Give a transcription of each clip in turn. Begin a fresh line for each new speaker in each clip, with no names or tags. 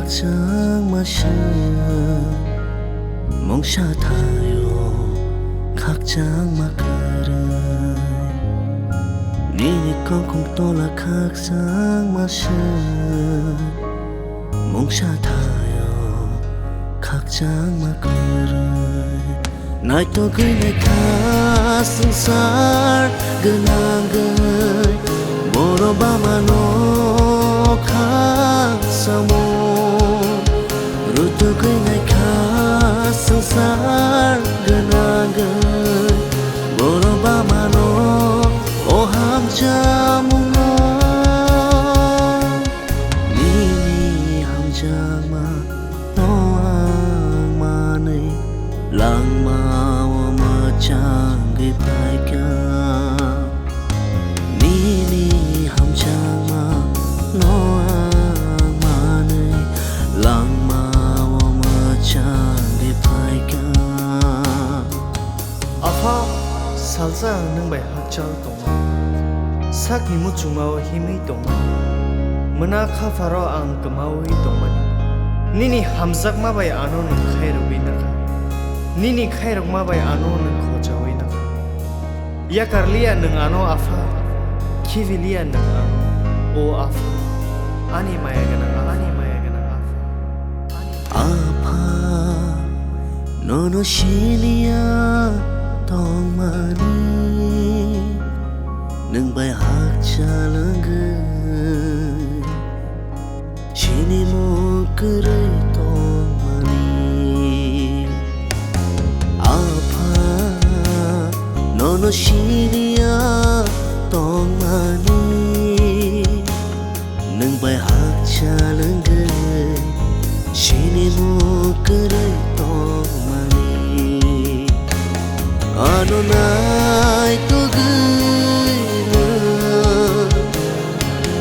khắc sáng mà sương mong xa thayo khắc sáng mà cười ni con cùng tôi là khắc sáng mà sương mong xa thayo khắc sáng mà cười nai to gửi nai khá sương sár genang gửi boro ba mà nó khá sao môn rồi tôi gửi nai khá sương sár genang gửi boro ba mà nó ô ham cha mong nó ni ham cha mà nó mà này lang ma chang ge pai ka ni ham chang ma no ma nei lang ma chang ge pai ka
afa salsa nang bai hak chal tong sak ni mu chungao hi mei tong mana kha faro ang kamao hi tong mani nini hamzak ma bai ano nang khair bi na kha nini khairok ma bai ano nang khojawai na ya karlia nang ano afa kivilia nang ano o afa ani maya ganang afa
apa no shilia tong mani nang bai hak cha lang shini mo kare tong mani no shilia tong mani nang bai hak cha lang shini mo kare tong mani ano nai to gui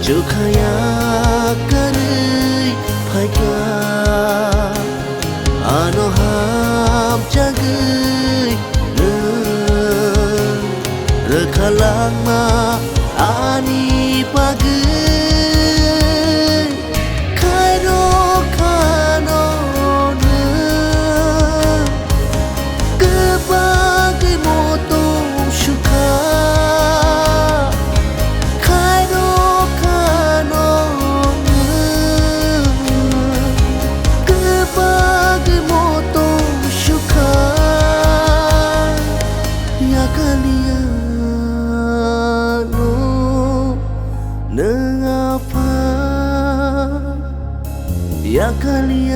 jo khaya kare phai ka ano ham cha gui rekhalang ma ani pagi khairo khano ne kebagi moto shuka khairo khano ne kebagi moto shuka ya kalia nang apa ya kali